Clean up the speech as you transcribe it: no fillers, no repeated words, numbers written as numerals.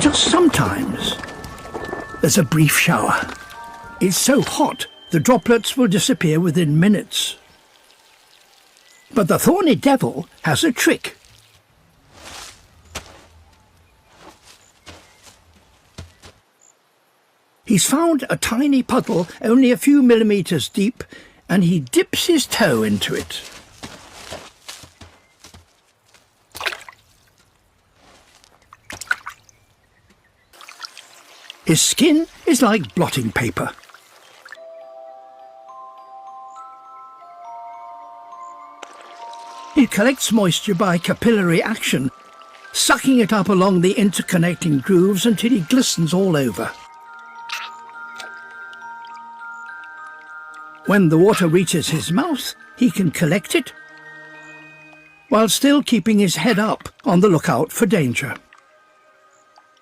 Just sometimes, there's a brief shower. It's so hot, the droplets will disappear within minutes. But the thorny devil has a trick. He's found a tiny puddle only a few millimeters deep, and he dips his toe into it. His skin is like blotting paper. He collects moisture by capillary action, sucking it up along the interconnecting grooves until he glistens all over. When the water reaches his mouth, he can collect it, while still keeping his head up on the lookout for danger.